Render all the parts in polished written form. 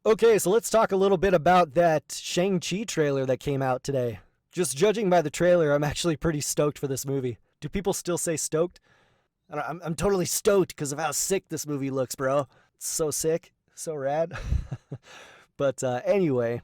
Okay, so let's talk a little bit about that Shang-Chi trailer that came out today. Just judging by the trailer, I'm actually pretty stoked for this movie. Do people still say stoked? I'm totally stoked because of how sick this movie looks, bro. It's so sick, so rad. But anyway,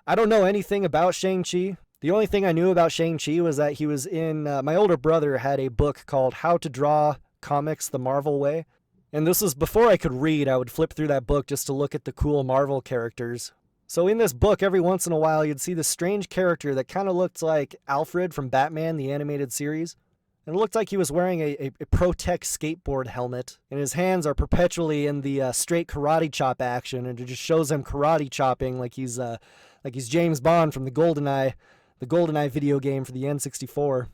I don't know anything about Shang-Chi. The only thing I knew about Shang-Chi was that he was in. My older brother had a book called How to Draw Comics the Marvel Way. And this was before I could read. I would flip through that book just to look at the cool Marvel characters. So in this book, every once in a while, you'd see this strange character that kind of looked like Alfred from Batman, the animated series. And it looked like he was wearing a Protec skateboard helmet, and his hands are perpetually in the straight karate chop action, and it just shows him karate chopping like he's James Bond from the GoldenEye video game for the N64.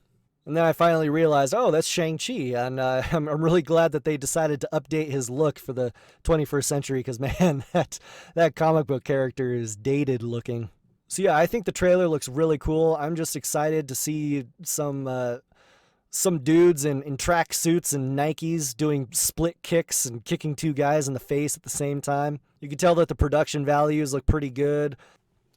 And then I finally realized, oh, that's Shang-Chi, and I'm really glad that they decided to update his look for the 21st century, because man, that comic book character is dated looking. So yeah, I think the trailer looks really cool. I'm just excited to see some dudes in track suits and Nikes doing split kicks and kicking two guys in the face at the same time. You can tell that the production values look pretty good.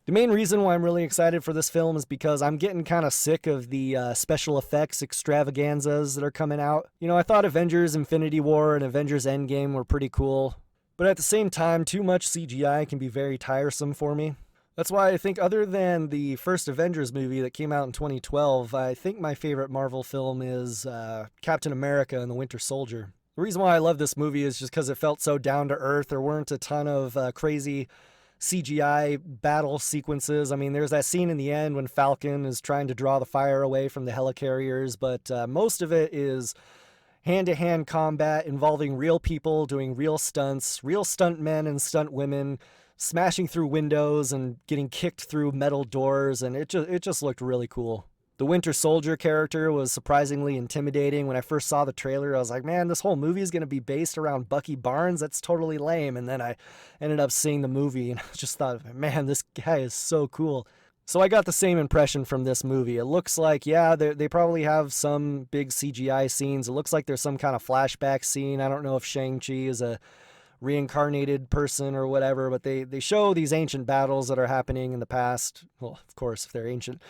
The main reason why I'm really excited for this film is because I'm getting kind of sick of the special effects extravaganzas that are coming out. You know, I thought Avengers Infinity War and Avengers Endgame were pretty cool, but at the same time, too much CGI can be very tiresome for me. That's why I think, other than the first Avengers movie that came out in 2012, I think my favorite Marvel film is Captain America and the Winter Soldier. The reason why I love this movie is just because it felt so down to earth. There weren't a ton of crazy CGI battle sequences. I mean, there's that scene in the end when Falcon is trying to draw the fire away from the helicarriers, but most of it is hand-to-hand combat involving real people doing real stunts, real stunt men and stunt women smashing through windows and getting kicked through metal doors, and it just looked really cool. The Winter Soldier character was surprisingly intimidating. When I first saw the trailer, I was like, man, this whole movie is going to be based around Bucky Barnes. That's totally lame. And then I ended up seeing the movie and I just thought, man, this guy is so cool. So I got the same impression from this movie. It looks like, yeah, they probably have some big CGI scenes. It looks like there's some kind of flashback scene. I don't know if Shang-Chi is a reincarnated person or whatever, but they show these ancient battles that are happening in the past. Well, of course, if they're ancient.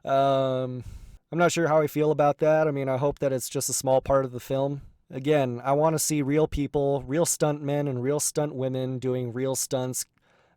I'm not sure how I feel about that. I mean, I hope that it's just a small part of the film. Again, I want to see real people, real stunt men and real stunt women doing real stunts,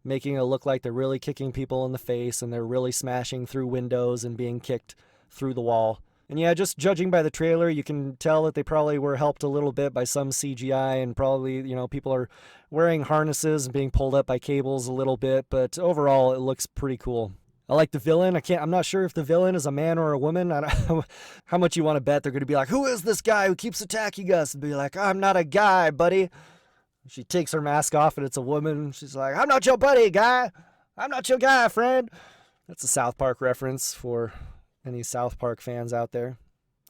making it look like they're really kicking people in the face and they're really smashing through windows and being kicked through the wall. And yeah, just judging by the trailer, you can tell that they probably were helped a little bit by some CGI, and probably, you know, people are wearing harnesses and being pulled up by cables a little bit, but overall it looks pretty cool. I like the villain. I'm not sure if the villain is a man or a woman. I don't know how much you want to bet they're going to be like, who is this guy who keeps attacking us? And be like, I'm not a guy, buddy. She takes her mask off and it's a woman. She's like, I'm not your buddy, guy. I'm not your guy, friend. That's a South Park reference for any South Park fans out there.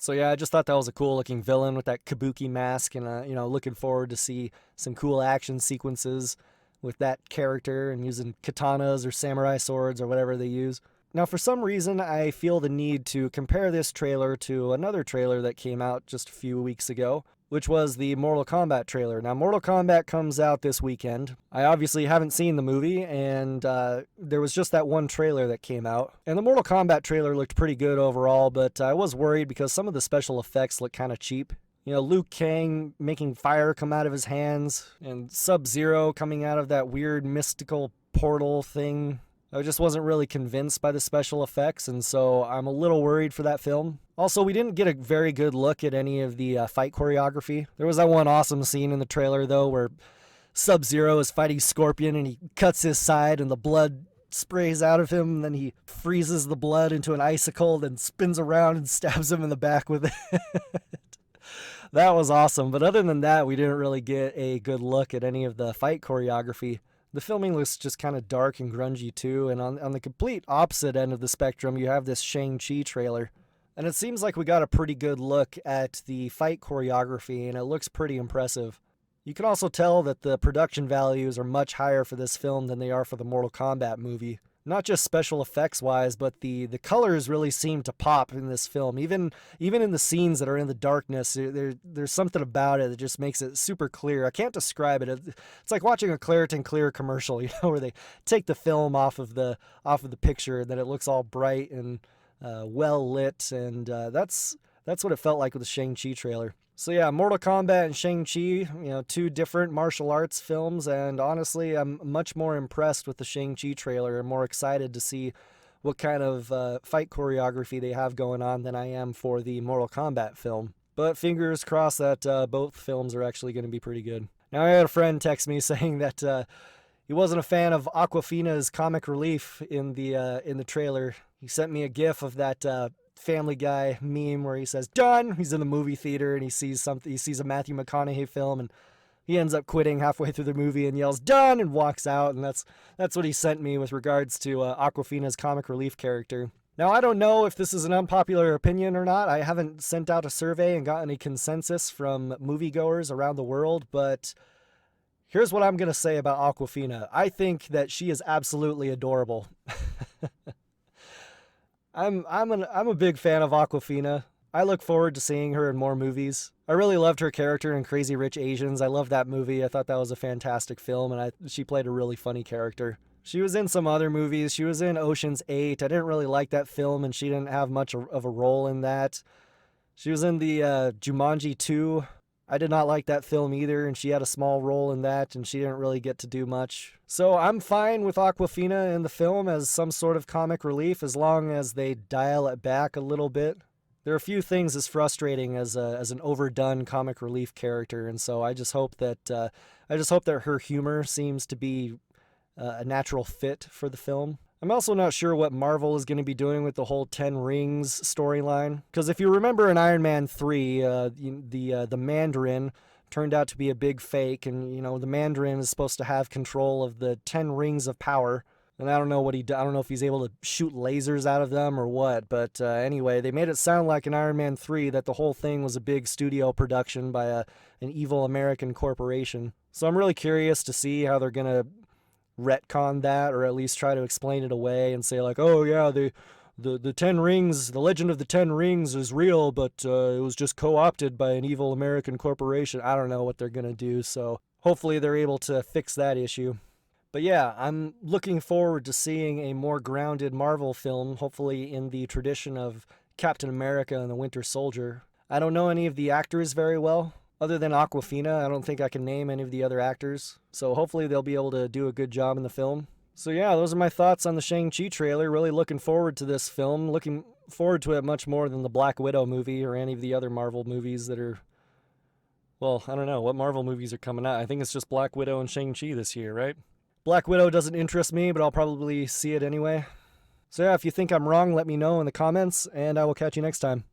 So yeah, I just thought that was a cool looking villain with that kabuki mask, and looking forward to see some cool action sequences with that character and using katanas or samurai swords or whatever they use. Now, for some reason, I feel the need to compare this trailer to another trailer that came out just a few weeks ago, which was the Mortal Kombat trailer. Now, Mortal Kombat comes out this weekend. I obviously haven't seen the movie, and there was just that one trailer that came out. And the Mortal Kombat trailer looked pretty good overall, but I was worried because some of the special effects look kind of cheap. You know, Liu Kang making fire come out of his hands, and Sub-Zero coming out of that weird mystical portal thing. I just wasn't really convinced by the special effects, and so I'm a little worried for that film. Also, we didn't get a very good look at any of the fight choreography. There was that one awesome scene in the trailer, though, where Sub-Zero is fighting Scorpion, and he cuts his side, and the blood sprays out of him, and then he freezes the blood into an icicle, then spins around and stabs him in the back with it. That was awesome, but other than that, we didn't really get a good look at any of the fight choreography. The filming looks just kind of dark and grungy too, and on the complete opposite end of the spectrum, you have this Shang-Chi trailer. And it seems like we got a pretty good look at the fight choreography, and it looks pretty impressive. You can also tell that the production values are much higher for this film than they are for the Mortal Kombat movie. Not just special effects wise, but the colors really seem to pop in this film. Even in the scenes that are in the darkness, there's something about it that just makes it super clear. I can't describe it. It's like watching a Claritin Clear commercial, where they take the film off of the picture, and then it looks all bright and well lit, and that's what it felt like with the Shang-Chi trailer. So yeah, Mortal Kombat and Shang-Chi, two different martial arts films, and honestly, I'm much more impressed with the Shang-Chi trailer and more excited to see what kind of fight choreography they have going on than I am for the Mortal Kombat film. But fingers crossed that both films are actually going to be pretty good. Now, I had a friend text me saying that he wasn't a fan of Awkwafina's comic relief in the trailer. He sent me a gif of that Family Guy meme where he says "done." He's in the movie theater and he sees a Matthew McConaughey film, and he ends up quitting halfway through the movie and yells "done" and walks out. And that's what he sent me with regards to Awkwafina's comic relief character. Now, I don't know if this is an unpopular opinion or not. I haven't sent out a survey and got any consensus from moviegoers around the world, but here's what I'm going to say about Awkwafina. I think that she is absolutely adorable. I'm a big fan of Awkwafina. I look forward to seeing her in more movies. I really loved her character in Crazy Rich Asians. I loved that movie. I thought that was a fantastic film, and she played a really funny character. She was in some other movies. She was in Ocean's 8. I didn't really like that film, and she didn't have much of a role in that. She was in the Jumanji 2. I did not like that film either, and she had a small role in that, and she didn't really get to do much. So I'm fine with Awkwafina in the film as some sort of comic relief, as long as they dial it back a little bit. There are a few things as frustrating as an overdone comic relief character, and so I just hope that her humor seems to be a natural fit for the film. I'm also not sure what Marvel is going to be doing with the whole 10 Rings storyline. Because if you remember in Iron Man 3, the Mandarin turned out to be a big fake. And, the Mandarin is supposed to have control of the 10 Rings of Power. And I don't know I don't know if he's able to shoot lasers out of them or what. But anyway, they made it sound like in Iron Man 3 that the whole thing was a big studio production by an evil American corporation. So I'm really curious to see how they're going to retcon that, or at least try to explain it away and say like, oh yeah, the 10 Rings, the legend of the 10 Rings is real, but it was just co-opted by an evil American corporation. I don't know what they're gonna do, so hopefully they're able to fix that issue. But yeah, I'm looking forward to seeing a more grounded Marvel film, hopefully in the tradition of Captain America and the Winter Soldier. I don't know any of the actors very well. Other than Awkwafina, I don't think I can name any of the other actors. So hopefully they'll be able to do a good job in the film. So yeah, those are my thoughts on the Shang-Chi trailer. Really looking forward to this film. Looking forward to it much more than the Black Widow movie or any of the other Marvel movies that are... Well, I don't know. What Marvel movies are coming out? I think it's just Black Widow and Shang-Chi this year, right? Black Widow doesn't interest me, but I'll probably see it anyway. So yeah, if you think I'm wrong, let me know in the comments, and I will catch you next time.